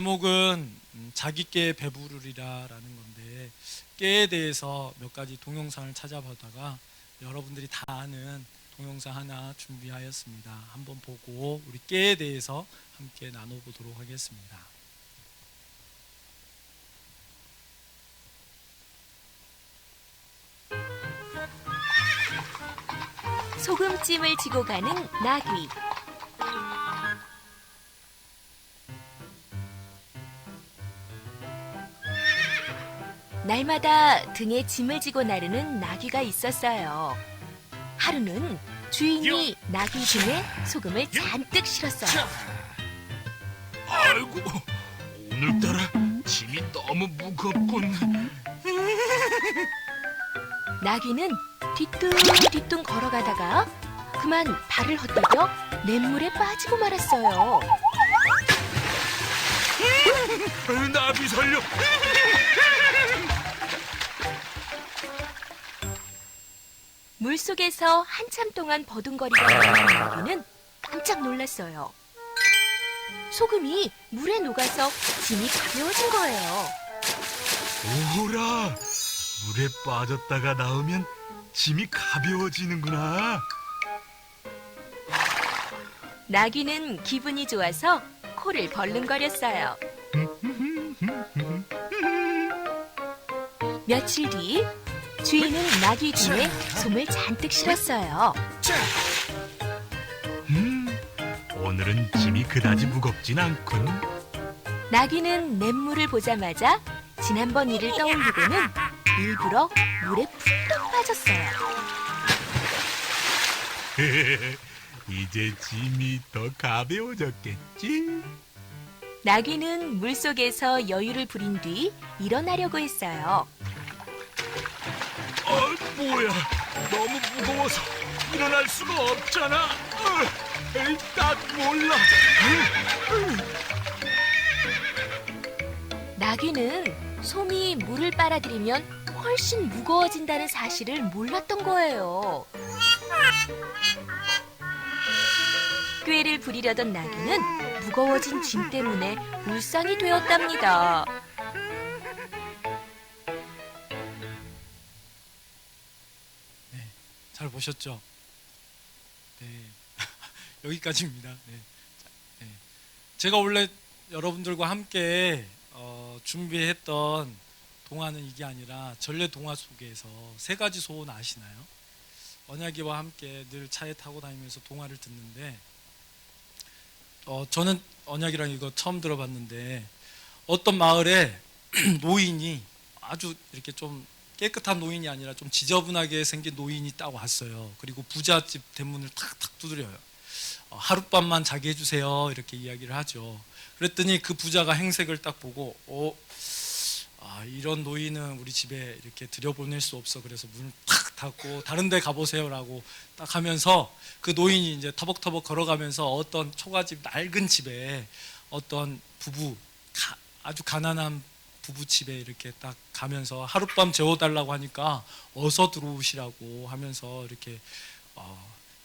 제목은 자기 깨에 배부르리라라는 건데, 깨에 대해서 몇 가지 동영상을 찾아보다가 여러분들이 다 아는 동영상 하나 준비하였습니다. 한번 보고 우리 깨에 대해서 함께 나눠보도록 하겠습니다. 소금찜을 지고 가는 나귀. 날마다 등에 짐을 지고 나르는 나귀가 있었어요. 하루는 주인이 나귀 등에 소금을 잔뜩 실었어요. 아이고, 오늘따라 짐이 너무 무겁군. 나귀는 뒤뚱뒤뚱 걸어가다가 그만 발을 헛디뎌 냇물에 빠지고 말았어요. 나비 살려. 물속에서 한참 동안 버둥거리다 일어난 나귀는 깜짝 놀랐어요. 소금이 물에 녹아서 짐이 가벼워진 거예요. 오호라, 물에 빠졌다가 나오면 짐이 가벼워지는구나. 나귀는 기분이 좋아서 코를 벌렁거렸어요. 며칠 뒤 주인은 나귀 등에 솜을 잔뜩 실었어요. 오늘은 짐이 그다지 무겁진 않군. 나귀는 냇물을 보자마자 지난번 일을 떠올리고는 일부러 물에 푹 빠졌어요. 이제 짐이 더 가벼워졌겠지? 나귀는 물속에서 여유를 부린 뒤 일어나려고 했어요. 뭐야, 너무 무거워서 일어날 수가 없잖아. 난 몰라. 나귀는 솜이 물을 빨아들이면 훨씬 무거워진다는 사실을 몰랐던 거예요. 꾀를 부리려던 나귀는 무거워진 짐 때문에 울상이 되었답니다. 잘 보셨죠? 네. 여기까지입니다. 네. 네. 제가 원래 여러분들과 함께 준비했던 동화는 이게 아니라 전래 동화 속에서 세 가지 소원 아시나요? 언약이와 함께 늘 차에 타고 다니면서 동화를 듣는데 저는 언약이랑 이거 처음 들어봤는데 어떤 마을에 노인이 아주 이렇게 좀 깨끗한 노인이 아니라 좀 지저분하게 생긴 노인이 딱 왔어요. 그리고 부잣집 대문을 탁탁 두드려요. 하룻밤만 자게 해주세요 이렇게 이야기를 하죠. 그랬더니 그 부자가 행색을 딱 보고 이런 노인은 우리 집에 이렇게 들여보낼 수 없어. 그래서 문을 탁 닫고 다른 데 가보세요 라고 딱 하면서 그 노인이 이제 터벅터벅 걸어가면서 어떤 초가집 낡은 집에 어떤 부부 아주 가난한 부부집에 이렇게 딱 가면서 하룻밤 재워달라고 하니까 어서 들어오시라고 하면서 이렇게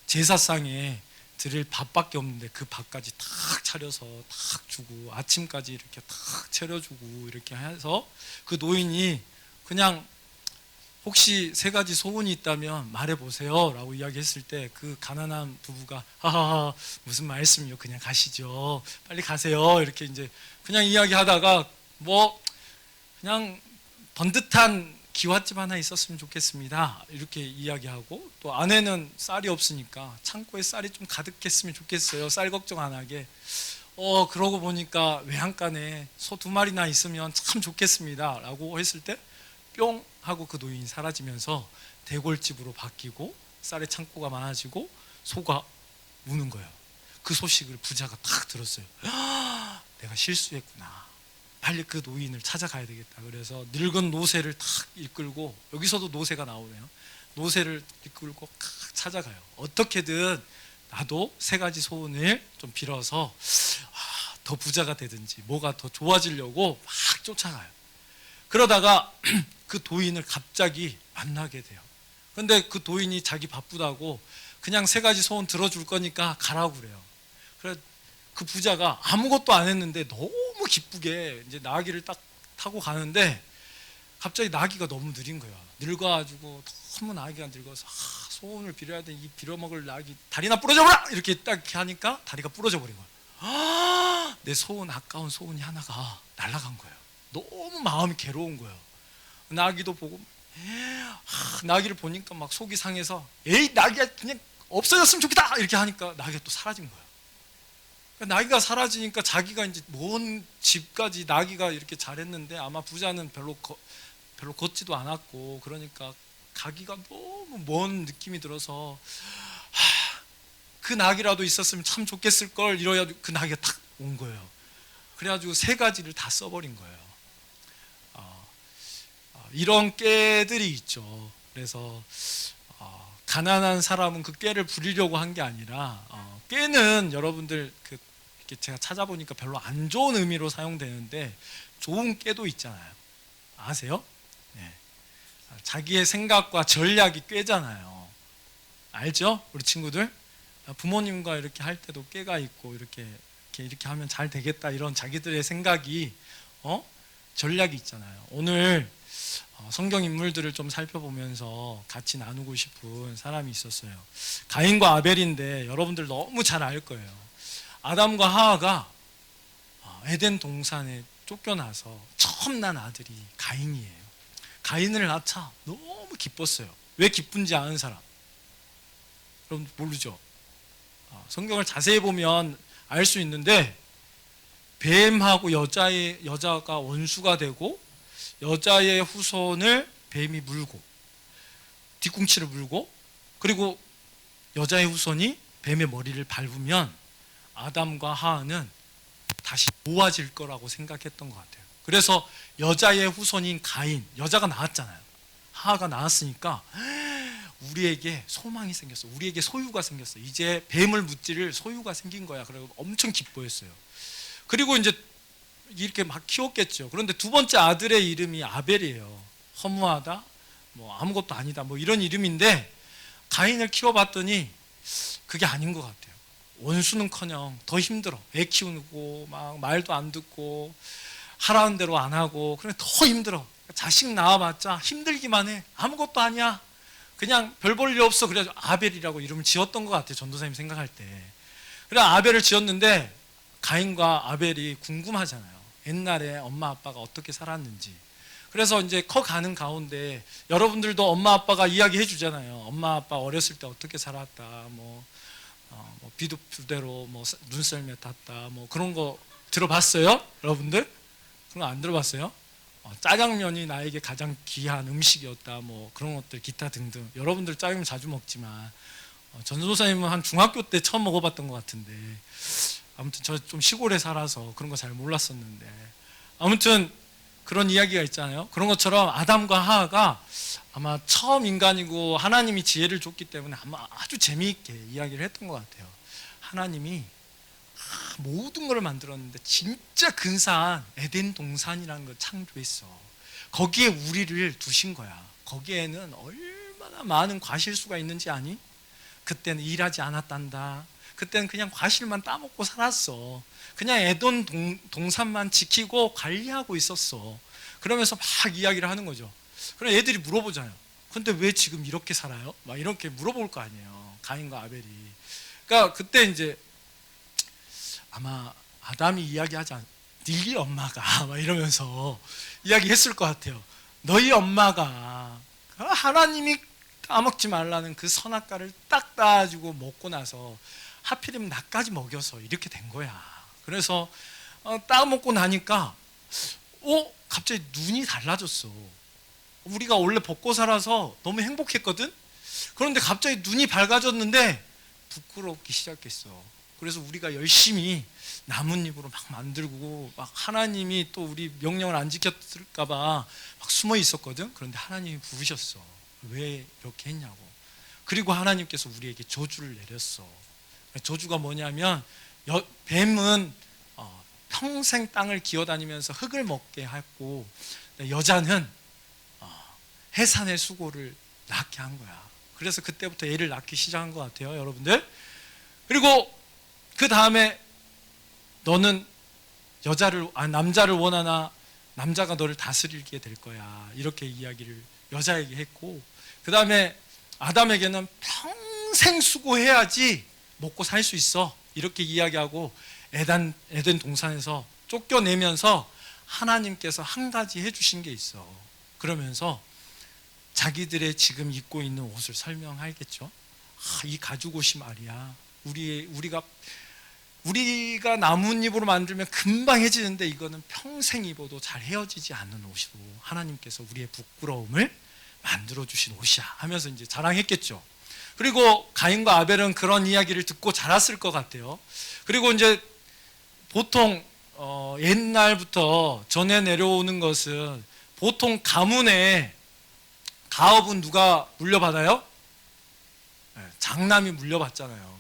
제사상에 드릴 밥밖에 없는데 그 밥까지 탁 차려서 탁 주고 아침까지 이렇게 탁 차려주고 이렇게 해서 그 노인이 그냥 혹시 세 가지 소원이 있다면 말해보세요 라고 이야기했을 때 그 가난한 부부가 하하하 무슨 말씀이요, 그냥 가시죠, 빨리 가세요 이렇게 이제 그냥 이야기하다가 그냥 번듯한 기와집 하나 있었으면 좋겠습니다 이렇게 이야기하고, 또 아내는 쌀이 없으니까 창고에 쌀이 좀 가득했으면 좋겠어요, 쌀 걱정 안 하게. 그러고 보니까 외양간에 소 2마리나 있으면 참 좋겠습니다 라고 했을 때 뿅 하고 그 노인이 사라지면서 대골집으로 바뀌고 쌀의 창고가 많아지고 소가 우는 거예요. 그 소식을 부자가 딱 들었어요. 내가 실수했구나, 빨리 그 노인을 찾아가야 되겠다. 그래서 늙은 노새를 탁 이끌고, 여기서도 노새가 나오네요. 노새를 이끌고 찾아가요. 어떻게든 나도 세 가지 소원을 좀 빌어서 더 부자가 되든지 뭐가 더 좋아지려고 막 쫓아가요. 그러다가 그 도인을 갑자기 만나게 돼요. 그런데 그 도인이 자기 바쁘다고 그냥 세 가지 소원 들어줄 거니까 가라고 그래요. 그래 그 부자가 아무것도 안 했는데 너무 기쁘게 이제 나귀를 딱 타고 가는데 갑자기 나귀가 너무 느린 거야. 늙어가지고 너무 나귀가 늙어서 소원을 빌어야 돼. 이 빌어먹을 나귀 다리나 부러져버려! 이렇게 딱 하니까 다리가 부러져 버린 거야. 내 소원, 아까운 소원이 하나가 날아간 거예요. 너무 마음이 괴로운 거예요. 나귀도 보고 나귀를 보니까 막 속이 상해서 에이 나귀가 그냥 없어졌으면 좋겠다 이렇게 하니까 나귀가 또 사라진 거예요. 그러니까 나귀가 사라지니까 자기가 이제 먼 집까지 나귀가 이렇게 잘했는데 아마 부자는 별로 걷지도 않았고 그러니까 가기가 너무 먼 느낌이 들어서 그 나귀라도 있었으면 참 좋겠을 걸 이래야 그 나귀가 탁 온 거예요. 그래가지고 3가지를 다 써버린 거예요. 이런 꾀들이 있죠. 그래서 가난한 사람은 그 꾀를 부리려고 한 게 아니라 꾀는 여러분들 이렇게 제가 찾아보니까 별로 안 좋은 의미로 사용되는데 좋은 꾀도 있잖아요. 아세요? 네. 자기의 생각과 전략이 꾀잖아요. 알죠? 우리 친구들 부모님과 이렇게 할 때도 꾀가 있고 이렇게 하면 잘 되겠다 이런 자기들의 생각이 전략이 있잖아요. 오늘 성경 인물들을 좀 살펴보면서 같이 나누고 싶은 사람이 있었어요. 가인과 아벨인데 여러분들 너무 잘 알 거예요. 아담과 하와가 에덴 동산에 쫓겨나서 처음 난 아들이 가인이에요. 가인을 낳자 너무 기뻤어요. 왜 기쁜지 아는 사람? 여러분 모르죠? 성경을 자세히 보면 알 수 있는데 뱀하고 여자가 원수가 되고 여자의 후손을 뱀이 물고 뒤꿈치를 물고 그리고 여자의 후손이 뱀의 머리를 밟으면 아담과 하와는 다시 모아질 거라고 생각했던 것 같아요. 그래서 여자의 후손인 가인, 여자가 낳았잖아요. 하와가 낳았으니까 우리에게 소망이 생겼어. 우리에게 소유가 생겼어. 이제 뱀을 무찌를 소유가 생긴 거야. 그래서 엄청 기뻐했어요. 그리고 이제 이렇게 막 키웠겠죠. 그런데 2번째 아들의 이름이 아벨이에요. 허무하다, 뭐 아무것도 아니다, 뭐 이런 이름인데 가인을 키워봤더니 그게 아닌 것 같아요. 원수는커녕 더 힘들어. 애 키우고 막 말도 안 듣고 하라는 대로 안 하고 그래 더 힘들어. 자식 낳아봤자 힘들기만 해. 아무것도 아니야. 그냥 별 볼 일 없어. 그래서 아벨이라고 이름을 지었던 것 같아요. 전도사님 생각할 때. 그래 아벨을 지었는데 가인과 아벨이 궁금하잖아요. 옛날에 엄마 아빠가 어떻게 살았는지. 그래서 이제 커가는 가운데 여러분들도 엄마 아빠가 이야기해 주잖아요. 엄마 아빠 어렸을 때 어떻게 살았다. 뭐 비도 부대로 뭐 눈썰매 탔다. 뭐 그런 거 들어봤어요? 여러분들? 그런 거 안 들어봤어요? 짜장면이 나에게 가장 귀한 음식이었다. 뭐 그런 것들 기타 등등. 여러분들 짜장면 자주 먹지만 전도사님은 한 중학교 때 처음 먹어봤던 것 같은데 아무튼 저 좀 시골에 살아서 그런 거 잘 몰랐었는데 아무튼 그런 이야기가 있잖아요. 그런 것처럼 아담과 하와가 아마 처음 인간이고 하나님이 지혜를 줬기 때문에 아마 아주 재미있게 이야기를 했던 것 같아요. 하나님이 모든 걸 만들었는데 진짜 근사한 에덴 동산이라는 걸 창조했어. 거기에 우리를 두신 거야. 거기에는 얼마나 많은 과실수가 있는지 아니? 그때는 일하지 않았단다. 그때는 그냥 과실만 따먹고 살았어. 그냥 에덴 동산만 지키고 관리하고 있었어. 그러면서 막 이야기를 하는 거죠. 그럼 애들이 물어보잖아요. 근데 왜 지금 이렇게 살아요? 막 이렇게 물어볼 거 아니에요. 가인과 아벨이. 그러니까 그때 이제 아마 아담이 이야기하지 않, 네 엄마가 막 이러면서 이야기했을 것 같아요. 너희 엄마가 하나님이 따먹지 말라는 그 선악과를 딱 따가지고 먹고 나서 하필이면 나까지 먹여서 이렇게 된 거야. 그래서 따먹고 나니까 갑자기 눈이 달라졌어. 우리가 원래 먹고 살아서 너무 행복했거든. 그런데 갑자기 눈이 밝아졌는데 부끄럽기 시작했어. 그래서 우리가 열심히 나뭇잎으로 막 만들고 막 하나님이 또 우리 명령을 안 지켰을까 봐 막 숨어 있었거든. 그런데 하나님이 부르셨어. 왜 이렇게 했냐고. 그리고 하나님께서 우리에게 저주를 내렸어. 저주가 뭐냐면 뱀은 평생 땅을 기어다니면서 흙을 먹게 했고 여자는 해산의 수고를 낳게 한 거야. 그래서 그때부터 애를 낳기 시작한 것 같아요, 여러분들. 그리고 그 다음에 너는 남자를 원하나 남자가 너를 다스리게 될 거야. 이렇게 이야기를 여자에게 했고, 그 다음에 아담에게는 평생 수고해야지 먹고 살 수 있어. 이렇게 이야기하고 에덴 동산에서 쫓겨내면서 하나님께서 한 가지 해주신 게 있어. 그러면서 자기들의 지금 입고 있는 옷을 설명하겠죠. 이 가죽옷이 말이야. 우리가 나뭇잎으로 만들면 금방 해지는데 이거는 평생 입어도 잘 헤어지지 않는 옷이고 하나님께서 우리의 부끄러움을 만들어 주신 옷이야 하면서 이제 자랑했겠죠. 그리고 가인과 아벨은 그런 이야기를 듣고 자랐을 것 같아요. 그리고 이제 보통 옛날부터 전해 내려오는 것은 보통 가문의 가업은 누가 물려받아요? 장남이 물려받잖아요.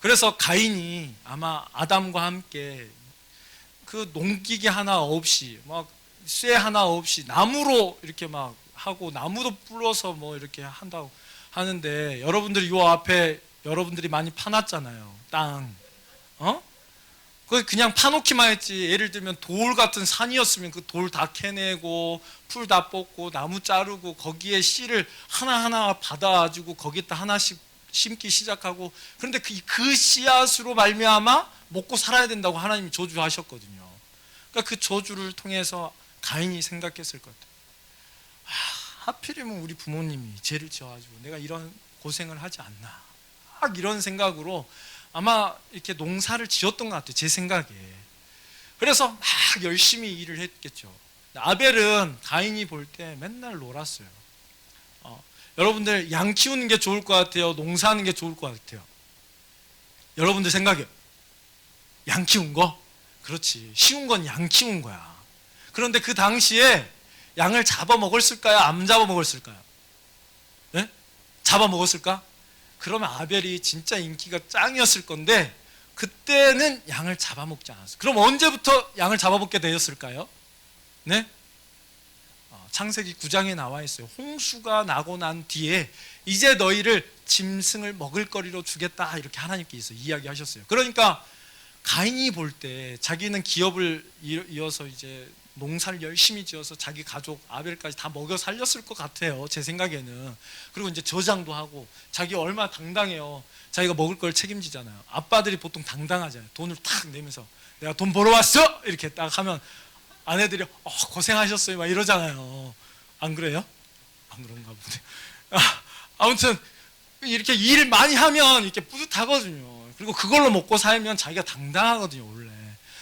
그래서 가인이 아마 아담과 함께 그 농기계 하나 없이 막 쇠 하나 없이 나무로 이렇게 막 하고 나무도 불러서 뭐 이렇게 한다고 하는데, 여러분들이 요 앞에 여러분들이 많이 파놨잖아요. 땅. 그거 그냥 파놓기만 했지. 예를 들면 돌 같은 산이었으면 그 돌 다 캐내고 풀 다 뽑고 나무 자르고 거기에 씨를 하나하나 받아가지고 거기다 하나씩 심기 시작하고, 그런데 그 씨앗으로 말미암아 먹고 살아야 된다고 하나님이 저주하셨거든요. 그러니까 그 저주를 통해서 가인이 생각했을 것 같아요. 하필이면 우리 부모님이 죄를 지어가지고 내가 이런 고생을 하지 않나, 막 이런 생각으로 아마 이렇게 농사를 지었던 것 같아요, 제 생각에. 그래서 막 열심히 일을 했겠죠. 아벨은 가인이 볼 때 맨날 놀았어요. 여러분들 양 키우는 게 좋을 것 같아요, 농사하는 게 좋을 것 같아요? 여러분들 생각이요. 양 키운 거? 그렇지, 쉬운 건 양 키운 거야. 그런데 그 당시에 양을 잡아먹었을까요? 안 잡아먹었을까요? 네? 잡아먹었을까? 그러면 아벨이 진짜 인기가 짱이었을 건데 그때는 양을 잡아먹지 않았어요. 그럼 언제부터 양을 잡아먹게 되었을까요? 네? 창세기 9장에 나와 있어요. 홍수가 나고 난 뒤에 이제 너희를 짐승을 먹을 거리로 주겠다, 이렇게 하나님께서 이야기하셨어요. 그러니까 가인이 볼 때 자기는 기업을 이어서 이제 농사를 열심히 지어서 자기 가족 아벨까지 다 먹여 살렸을 것 같아요, 제 생각에는. 그리고 이제 저장도 하고 자기 얼마나 당당해요. 자기가 먹을 걸 책임지잖아요. 아빠들이 보통 당당하잖아요. 돈을 탁 내면서 내가 돈 벌어왔어! 이렇게 딱 하면 아내들이 고생하셨어요 막 이러잖아요. 안 그래요? 안 그런가 보네. 아무튼 이렇게 일을 많이 하면 이렇게 뿌듯하거든요. 그리고 그걸로 먹고 살면 자기가 당당하거든요, 원래.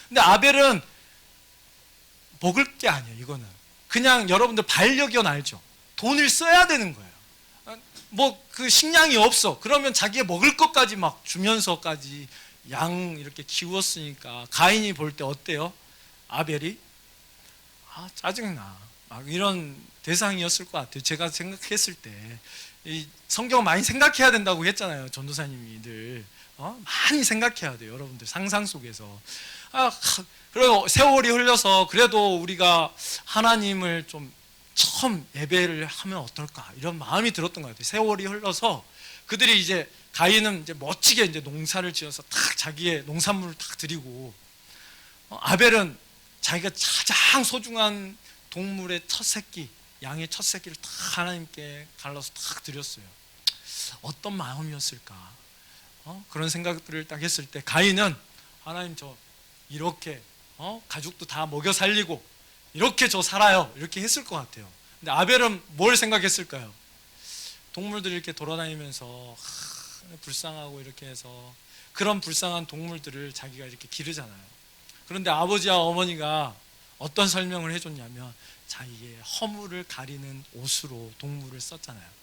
근데 아벨은 먹을 게 아니에요, 이거는. 그냥 여러분들 반려견 알죠? 돈을 써야 되는 거예요. 뭐 그 식량이 없어. 그러면 자기가 먹을 것까지 막 주면서까지 양 이렇게 키웠으니까 가인이 볼 때 어때요? 아벨이? 짜증나. 막 이런 대상이었을 것 같아요. 제가 생각했을 때. 이 성경 많이 생각해야 된다고 했잖아요, 전도사님이 늘. 많이 생각해야 돼요, 여러분들 상상 속에서. 그리고 세월이 흘러서 그래도 우리가 하나님을 좀 처음 예배를 하면 어떨까, 이런 마음이 들었던 것 같아요. 세월이 흘러서 그들이 이제 가인은 이제 멋지게 이제 농사를 지어서 탁 자기의 농산물을 탁 드리고, 아벨은 자기가 가장 소중한 동물의 첫 새끼, 양의 첫 새끼를 탁 하나님께 갈라서 탁 드렸어요. 어떤 마음이었을까? 그런 생각들을 딱 했을 때 가인은 하나님 저 이렇게 가족도 다 먹여 살리고 이렇게 저 살아요, 이렇게 했을 것 같아요. 근데 아벨은 뭘 생각했을까요? 동물들이 이렇게 돌아다니면서 불쌍하고 이렇게 해서 그런 불쌍한 동물들을 자기가 이렇게 기르잖아요. 그런데 아버지와 어머니가 어떤 설명을 해줬냐면 자기의 허물을 가리는 옷으로 동물을 썼잖아요.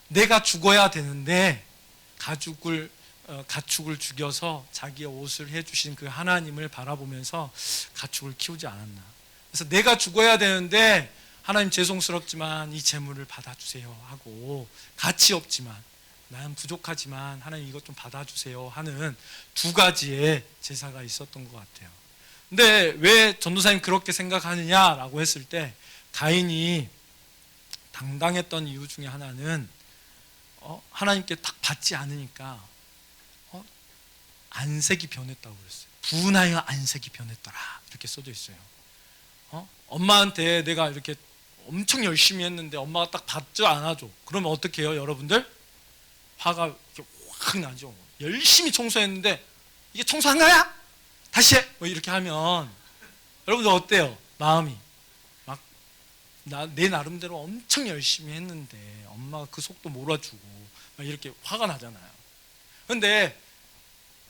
내가 죽어야 되는데 가축을 죽여서 자기의 옷을 해주신 그 하나님을 바라보면서 가축을 키우지 않았나. 그래서 내가 죽어야 되는데 하나님 죄송스럽지만 이 재물을 받아주세요 하고, 가치 없지만 나는 부족하지만 하나님 이것 좀 받아주세요 하는 두 가지의 제사가 있었던 것 같아요. 근데 왜 전도사님 그렇게 생각하느냐라고 했을 때 가인이 당당했던 이유 중에 하나는 하나님께 딱 받지 않으니까 안색이 변했다고 그랬어요. 분하여 안색이 변했더라 이렇게 써져 있어요. 엄마한테 내가 이렇게 엄청 열심히 했는데 엄마가 딱 받지 않아줘. 그러면 어떻게 해요 여러분들? 화가 이렇게 확 나죠. 열심히 청소했는데 이게 청소한 거야? 다시 해! 뭐 이렇게 하면 여러분들 어때요? 마음이 막 내 나름대로 엄청 열심히 했는데 엄마가 그 속도 몰아주고 막 이렇게 화가 나잖아요. 근데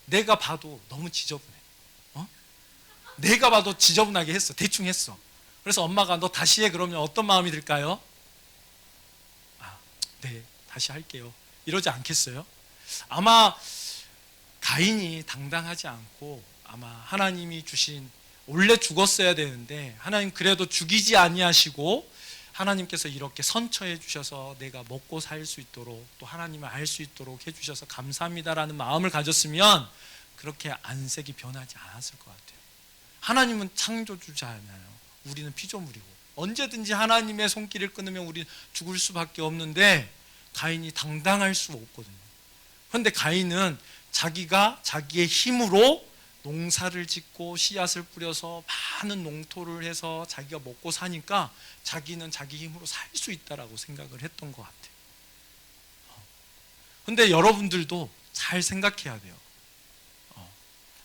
내가 봐도 너무 지저분해. 내가 봐도 지저분하게 했어. 대충 했어. 그래서 엄마가 너 다시 해 그러면 어떤 마음이 들까요? 네, 다시 할게요. 이러지 않겠어요? 아마 가인이 당당하지 않고 아마 하나님이 주신 원래 죽었어야 되는데 하나님 그래도 죽이지 아니하시고 하나님께서 이렇게 선처해 주셔서 내가 먹고 살 수 있도록 또 하나님을 알 수 있도록 해주셔서 감사합니다라는 마음을 가졌으면 그렇게 안색이 변하지 않았을 것 같아요. 하나님은 창조주잖아요. 우리는 피조물이고 언제든지 하나님의 손길을 끊으면 우리는 죽을 수밖에 없는데 가인이 당당할 수 없거든요. 그런데 가인은 자기가 자기의 힘으로 농사를 짓고 씨앗을 뿌려서 많은 농토를 해서 자기가 먹고 사니까 자기는 자기 힘으로 살 수 있다라고 생각을 했던 것 같아요. 그런데 여러분들도 잘 생각해야 돼요.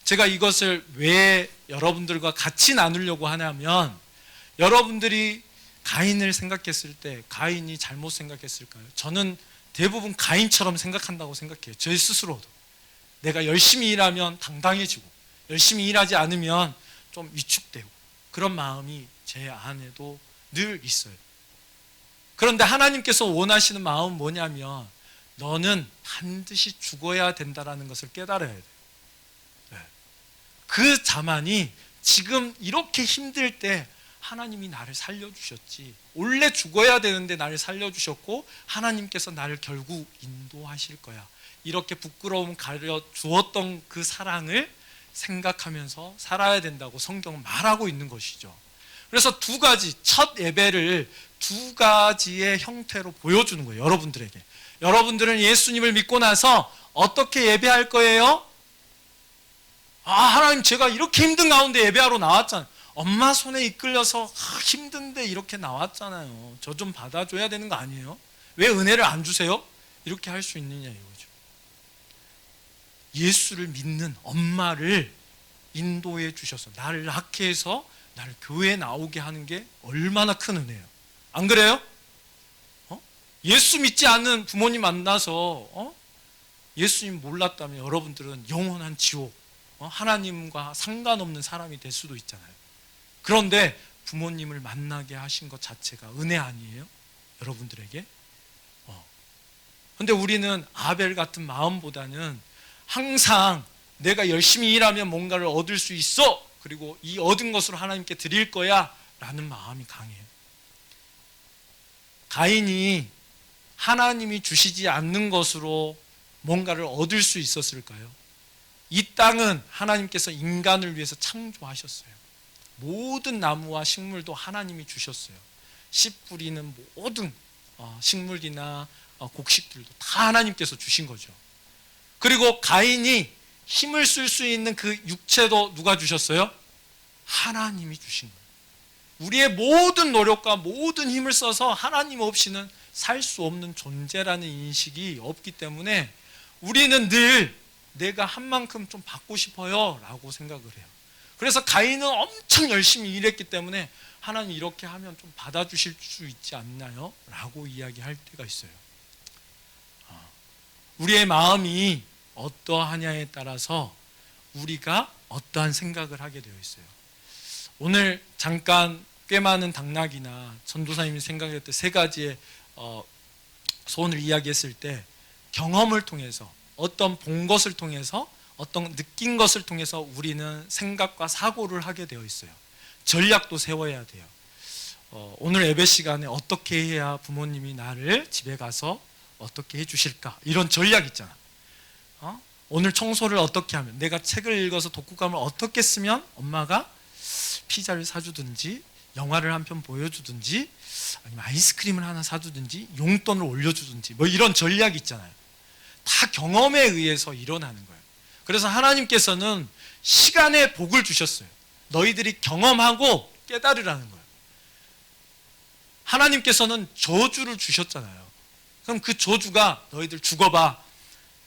제가 이것을 왜 여러분들과 같이 나누려고 하냐면 여러분들이 가인을 생각했을 때 가인이 잘못 생각했을까요? 저는 대부분 가인처럼 생각한다고 생각해요. 제 스스로도. 내가 열심히 일하면 당당해지고 열심히 일하지 않으면 좀 위축되고 그런 마음이 제 안에도 늘 있어요. 그런데 하나님께서 원하시는 마음은 뭐냐면 너는 반드시 죽어야 된다는 것을 깨달아야 돼요. 그 자만이 지금 이렇게 힘들 때 하나님이 나를 살려주셨지 원래 죽어야 되는데 나를 살려주셨고 하나님께서 나를 결국 인도하실 거야 이렇게 부끄러움 가려 주었던 그 사랑을 생각하면서 살아야 된다고 성경은 말하고 있는 것이죠. 그래서 두 가지 첫 예배를 두 가지의 형태로 보여주는 거예요. 여러분들에게. 여러분들은 예수님을 믿고 나서 어떻게 예배할 거예요? 하나님 제가 이렇게 힘든 가운데 예배하러 나왔잖아요. 엄마 손에 이끌려서 힘든데 이렇게 나왔잖아요. 저 좀 받아줘야 되는 거 아니에요? 왜 은혜를 안 주세요? 이렇게 할 수 있느냐 이거죠. 예수를 믿는 엄마를 인도해 주셔서 나를 낳게 해서 나를 교회에 나오게 하는 게 얼마나 큰 은혜예요. 안 그래요? 예수 믿지 않는 부모님 만나서 예수님 몰랐다면 여러분들은 영원한 지옥 하나님과 상관없는 사람이 될 수도 있잖아요. 그런데 부모님을 만나게 하신 것 자체가 은혜 아니에요? 여러분들에게? 그런데 우리는 아벨 같은 마음보다는 항상 내가 열심히 일하면 뭔가를 얻을 수 있어 그리고 이 얻은 것으로 하나님께 드릴 거야 라는 마음이 강해요. 가인이 하나님이 주시지 않는 것으로 뭔가를 얻을 수 있었을까요? 이 땅은 하나님께서 인간을 위해서 창조하셨어요. 모든 나무와 식물도 하나님이 주셨어요. 씨 뿌리는 모든 식물이나 곡식들도 다 하나님께서 주신 거죠. 그리고 가인이 힘을 쓸 수 있는 그 육체도 누가 주셨어요? 하나님이 주신 거예요. 우리의 모든 노력과 모든 힘을 써서 하나님 없이는 살 수 없는 존재라는 인식이 없기 때문에 우리는 늘 내가 한 만큼 좀 받고 싶어요 라고 생각을 해요. 그래서 가인은 엄청 열심히 일했기 때문에 하나님 이렇게 하면 좀 받아주실 수 있지 않나요? 라고 이야기할 때가 있어요. 우리의 마음이 어떠하냐에 따라서 우리가 어떠한 생각을 하게 되어 있어요. 오늘 잠깐 꽤 많은 당락이나 전도사님이 생각했던 세 가지의 소원을 이야기했을 때 경험을 통해서 어떤 본 것을 통해서 어떤 느낀 것을 통해서 우리는 생각과 사고를 하게 되어 있어요. 전략도 세워야 돼요. 오늘 예배 시간에 어떻게 해야 부모님이 나를 집에 가서 어떻게 해주실까 이런 전략 있잖아. 오늘 청소를 어떻게 하면 내가 책을 읽어서 독후감을 어떻게 쓰면 엄마가 피자를 사주든지 영화를 한 편 보여주든지 아니면 아이스크림을 하나 사주든지 용돈을 올려주든지 뭐 이런 전략이 있잖아요. 다 경험에 의해서 일어나는 거예요. 그래서 하나님께서는 시간의 복을 주셨어요. 너희들이 경험하고 깨달으라는 거예요. 하나님께서는 저주를 주셨잖아요. 그럼 그 저주가 너희들 죽어봐,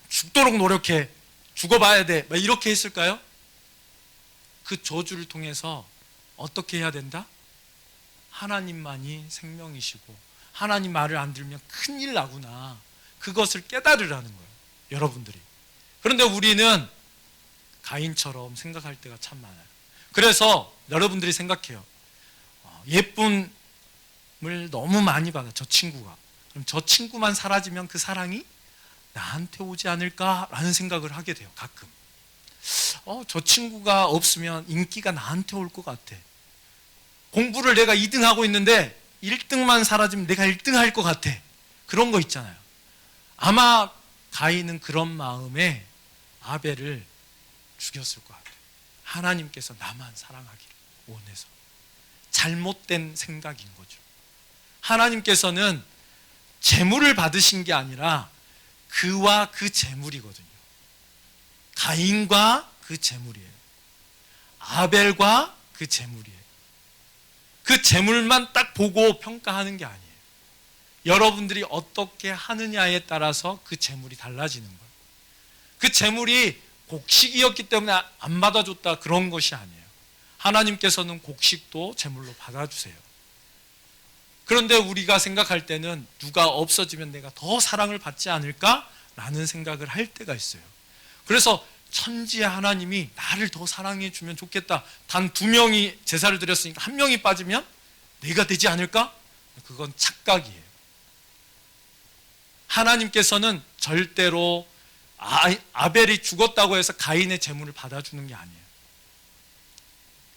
죽도록 노력해, 죽어봐야 돼, 막 이렇게 했을까요? 그 저주를 통해서 어떻게 해야 된다? 하나님만이 생명이시고 하나님 말을 안 들으면 큰일 나구나, 그것을 깨달으라는 거예요, 여러분들이. 그런데 우리는 가인처럼 생각할 때가 참 많아요. 그래서 여러분들이 생각해요. 예쁨을 너무 많이 받아, 저 친구가. 그럼 저 친구만 사라지면 그 사랑이 나한테 오지 않을까라는 생각을 하게 돼요, 가끔. 저 친구가 없으면 인기가 나한테 올 것 같아. 공부를 내가 2등 하고 있는데 1등만 사라지면 내가 1등 할 것 같아. 그런 거 있잖아요. 아마 가인은 그런 마음에 아벨을 죽였을 것 같아요. 하나님께서 나만 사랑하기를 원해서. 잘못된 생각인 거죠. 하나님께서는 재물을 받으신 게 아니라 그와 그 재물이거든요. 가인과 그 재물이에요. 아벨과 그 재물이에요. 그 재물만 딱 보고 평가하는 게 아니에요. 여러분들이 어떻게 하느냐에 따라서 그 재물이 달라지는 거예요. 그 재물이 곡식이었기 때문에 안 받아줬다, 그런 것이 아니에요. 하나님께서는 곡식도 재물로 받아주세요. 그런데 우리가 생각할 때는 누가 없어지면 내가 더 사랑을 받지 않을까라는 생각을 할 때가 있어요. 그래서 천지의 하나님이 나를 더 사랑해 주면 좋겠다. 단 2명이 제사를 드렸으니까 1명이 빠지면 내가 되지 않을까? 그건 착각이에요. 하나님께서는 절대로 아벨이 죽었다고 해서 가인의 재물을 받아주는 게 아니에요.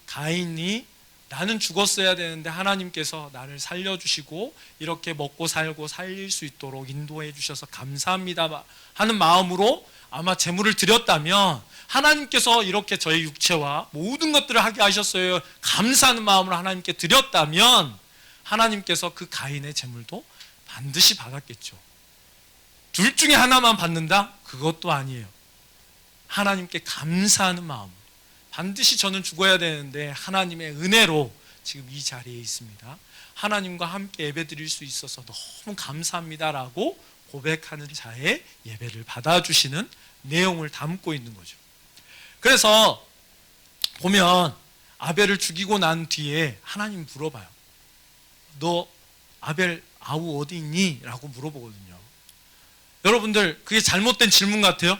가인이 나는 죽었어야 되는데 하나님께서 나를 살려주시고 이렇게 먹고 살고 살릴 수 있도록 인도해 주셔서 감사합니다 하는 마음으로 아마 재물을 드렸다면, 하나님께서 이렇게 저의 육체와 모든 것들을 하게 하셨어요, 감사하는 마음으로 하나님께 드렸다면 하나님께서 그 가인의 재물도 반드시 받았겠죠. 둘 중에 하나만 받는다? 그것도 아니에요. 하나님께 감사하는 마음, 반드시 저는 죽어야 되는데 하나님의 은혜로 지금 이 자리에 있습니다, 하나님과 함께 예배드릴 수 있어서 너무 감사합니다라고 고백하는 자의 예배를 받아주시는 내용을 담고 있는 거죠. 그래서 보면 아벨을 죽이고 난 뒤에 하나님 물어봐요. 너 아벨 아우 어디 있니? 라고 물어보거든요. 여러분들, 그게 잘못된 질문 같아요?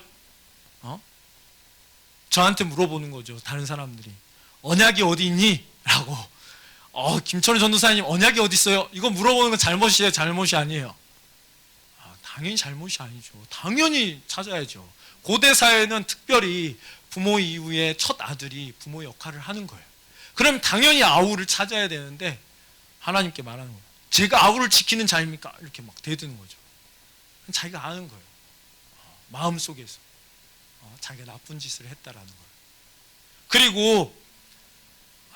저한테 물어보는 거죠, 다른 사람들이. 언약이 어디 있니? 라고. 김철우 전도사님 언약이 어디 있어요? 이거 물어보는 건 잘못이에요, 잘못이 아니에요? 당연히 잘못이 아니죠. 당연히 찾아야죠. 고대 사회는 특별히 부모 이후에 첫 아들이 부모 역할을 하는 거예요. 그럼 당연히 아우를 찾아야 되는데 하나님께 말하는 거예요. 제가 아우를 지키는 자입니까? 이렇게 막 대드는 거죠. 자기가 아는 거예요. 마음속에서 자기가 나쁜 짓을 했다라는 거예요. 그리고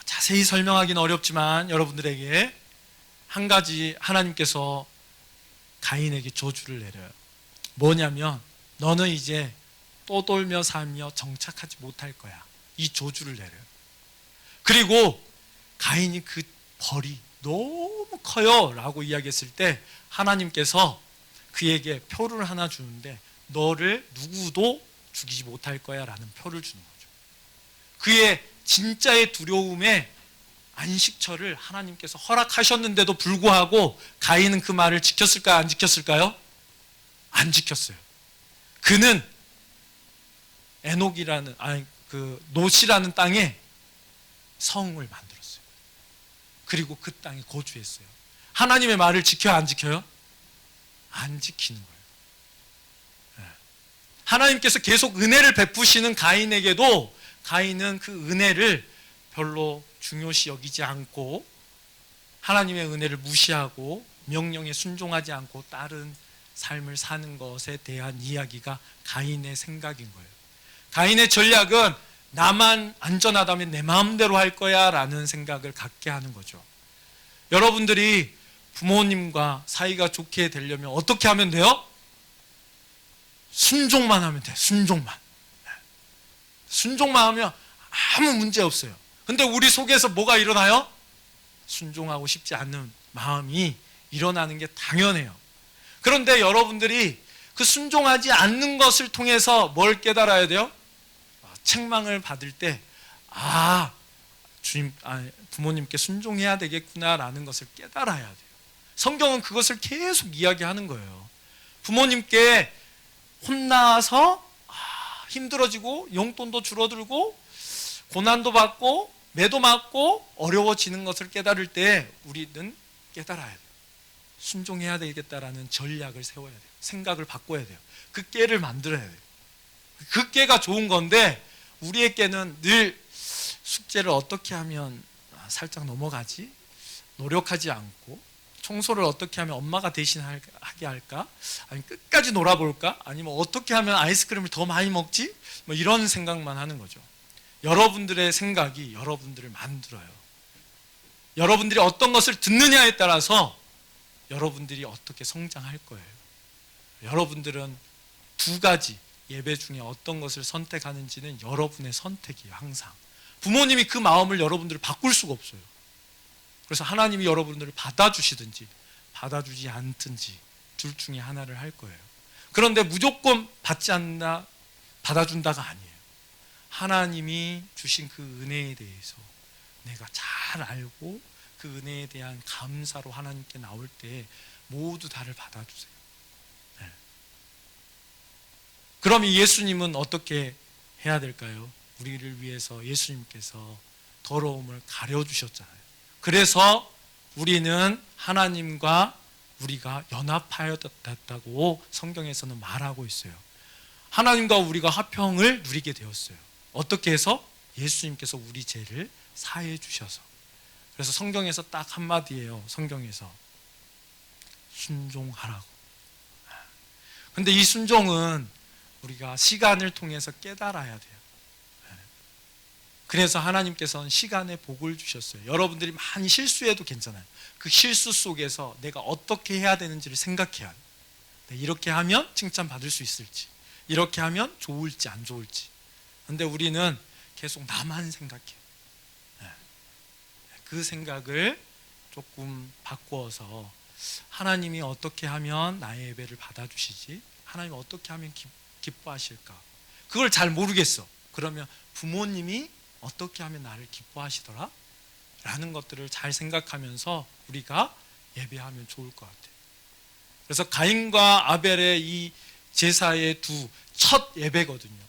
자세히 설명하기는 어렵지만 여러분들에게 한 가지 하나님께서 가인에게 저주를 내려요. 뭐냐면 너는 이제 떠돌며 살며 정착하지 못할 거야, 이 저주를 내려요. 그리고 가인이 그 벌이 너무 커요 라고 이야기했을 때 하나님께서 그에게 표를 하나 주는데, 너를 누구도 죽이지 못할 거야 라는 표를 주는 거죠. 그의 진짜의 두려움에 안식처를 하나님께서 허락하셨는데도 불구하고 가인은 그 말을 지켰을까요, 안 지켰을까요? 안 지켰어요. 그는 에녹이라는 노시라는 땅에 성을 만들었어요. 그리고 그 땅에 거주했어요. 하나님의 말을 지켜요, 안 지켜요? 안 지키는 거예요. 하나님께서 계속 은혜를 베푸시는 가인에게도 가인은 그 은혜를 별로 중요시 여기지 않고 하나님의 은혜를 무시하고 명령에 순종하지 않고 다른 삶을 사는 것에 대한 이야기가 가인의 생각인 거예요. 가인의 전략은 나만 안전하다면 내 마음대로 할 거야 라는 생각을 갖게 하는 거죠. 여러분들이 부모님과 사이가 좋게 되려면 어떻게 하면 돼요? 순종만 하면 돼, 순종만. 순종만 하면 아무 문제 없어요. 근데 우리 속에서 뭐가 일어나요? 순종하고 싶지 않는 마음이 일어나는 게 당연해요. 그런데 여러분들이 그 순종하지 않는 것을 통해서 뭘 깨달아야 돼요? 책망을 받을 때 부모님께 순종해야 되겠구나라는 것을 깨달아야 돼요. 성경은 그것을 계속 이야기하는 거예요. 부모님께 혼나서 힘들어지고 용돈도 줄어들고 고난도 받고 매도 맞고 어려워지는 것을 깨달을 때 우리는 깨달아야 돼요. 순종해야 되겠다라는 전략을 세워야 돼요. 생각을 바꿔야 돼요. 그 깨를 만들어야 돼요. 그 깨가 좋은 건데 우리의 깨는 늘 숙제를 어떻게 하면 살짝 넘어가지? 노력하지 않고 청소를 어떻게 하면 엄마가 대신하게 할까? 아니면 끝까지 놀아볼까? 아니면 어떻게 하면 아이스크림을 더 많이 먹지? 뭐 이런 생각만 하는 거죠. 여러분들의 생각이 여러분들을 만들어요. 여러분들이 어떤 것을 듣느냐에 따라서 여러분들이 어떻게 성장할 거예요. 여러분들은 두 가지 예배 중에 어떤 것을 선택하는지는 여러분의 선택이에요. 항상 부모님이 그 마음을 여러분들을 바꿀 수가 없어요. 그래서 하나님이 여러분들을 받아주시든지 받아주지 않든지 둘 중에 하나를 할 거예요. 그런데 무조건 받지 않나 받아준다가 아니에요. 하나님이 주신 그 은혜에 대해서 내가 잘 알고 그 은혜에 대한 감사로 하나님께 나올 때 모두 다를 받아주세요. 네. 그럼 이 예수님은 어떻게 해야 될까요? 우리를 위해서 예수님께서 더러움을 가려주셨잖아요. 그래서 우리는 하나님과 우리가 연합하였다고 성경에서는 말하고 있어요. 하나님과 우리가 화평을 누리게 되었어요. 어떻게 해서? 예수님께서 우리 죄를 사해 주셔서. 그래서 성경에서 딱 한마디예요. 성경에서 순종하라고. 근데 이 순종은 우리가 시간을 통해서 깨달아야 돼요. 그래서 하나님께서는 시간의 복을 주셨어요. 여러분들이 많이 실수해도 괜찮아요. 그 실수 속에서 내가 어떻게 해야 되는지를 생각해야 돼요. 이렇게 하면 칭찬받을 수 있을지, 이렇게 하면 좋을지 안 좋을지. 근데 우리는 계속 나만 생각해요. 그 생각을 조금 바꾸어서 하나님이 어떻게 하면 나의 예배를 받아주시지? 하나님이 어떻게 하면 기뻐하실까? 그걸 잘 모르겠어. 그러면 부모님이 어떻게 하면 나를 기뻐하시더라? 라는 것들을 잘 생각하면서 우리가 예배하면 좋을 것 같아요. 그래서 가인과 아벨의 이 제사의 두 첫 예배거든요.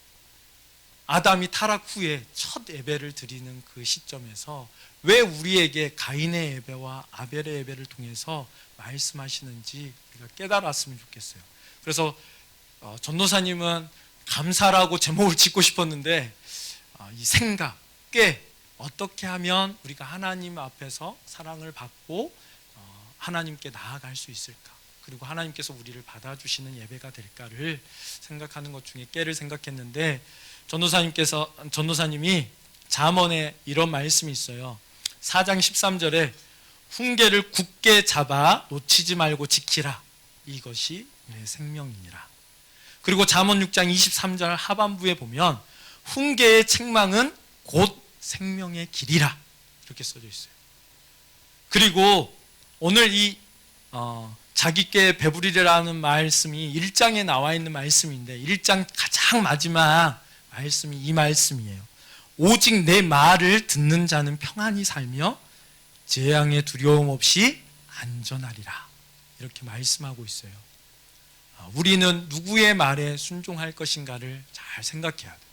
아담이 타락 후에 첫 예배를 드리는 그 시점에서 왜 우리에게 가인의 예배와 아벨의 예배를 통해서 말씀하시는지 우리가 깨달았으면 좋겠어요. 그래서 전도사님은 감사라고 제목을 짓고 싶었는데 이 생각, 꽤 어떻게 하면 우리가 하나님 앞에서 사랑을 받고 하나님께 나아갈 수 있을까? 그리고 하나님께서 우리를 받아주시는 예배가 될까를 생각하는 것 중에 깨를 생각했는데 전도사님이 잠언에 이런 말씀이 있어요. 4장 13절에 훈계를 굳게 잡아 놓치지 말고 지키라. 이것이 내 생명이니라. 그리고 잠언 6장 23절 하반부에 보면 훈계의 책망은 곧 생명의 길이라 이렇게 써져 있어요. 그리고 오늘 이 자기께 배부리라는 말씀이 1장에 나와 있는 말씀인데 1장 가장 마지막 말씀이 이 말씀이에요. 오직 내 말을 듣는 자는 평안히 살며 재앙의 두려움 없이 안전하리라 이렇게 말씀하고 있어요. 우리는 누구의 말에 순종할 것인가를 잘 생각해야 돼요.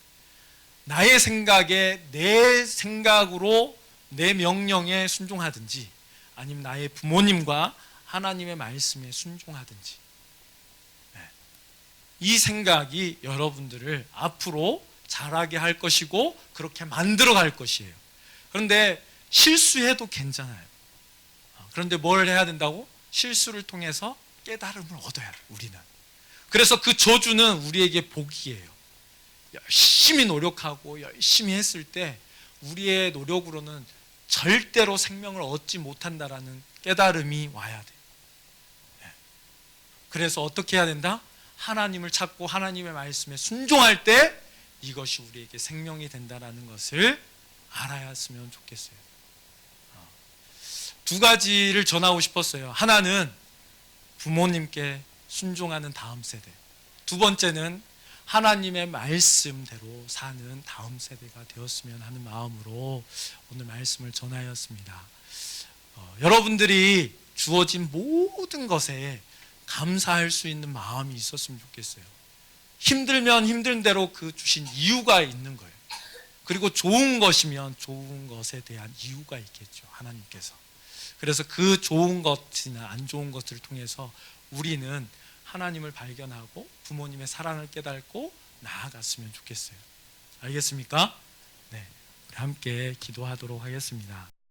나의 생각에 내 생각으로 내 명령에 순종하든지 아니면 나의 부모님과 하나님의 말씀에 순종하든지 이 생각이 여러분들을 앞으로 잘하게 할 것이고 그렇게 만들어 갈 것이에요. 그런데 실수해도 괜찮아요. 그런데 뭘 해야 된다고? 실수를 통해서 깨달음을 얻어야 해요. 우리는. 그래서 그 저주는 우리에게 복이에요. 열심히 노력하고 열심히 했을 때 우리의 노력으로는 절대로 생명을 얻지 못한다라는 깨달음이 와야 돼요. 그래서 어떻게 해야 된다? 하나님을 찾고 하나님의 말씀에 순종할 때 이것이 우리에게 생명이 된다라는 것을 알아야 했으면 좋겠어요. 두 가지를 전하고 싶었어요. 하나는 부모님께 순종하는 다음 세대, 두 번째는 하나님의 말씀대로 사는 다음 세대가 되었으면 하는 마음으로 오늘 말씀을 전하였습니다. 여러분들이 주어진 모든 것에 감사할 수 있는 마음이 있었으면 좋겠어요. 힘들면 힘든 대로 그 주신 이유가 있는 거예요. 그리고 좋은 것이면 좋은 것에 대한 이유가 있겠죠, 하나님께서. 그래서 그 좋은 것이나 안 좋은 것을 통해서 우리는 하나님을 발견하고 부모님의 사랑을 깨닫고 나아갔으면 좋겠어요. 알겠습니까? 네, 우리 함께 기도하도록 하겠습니다.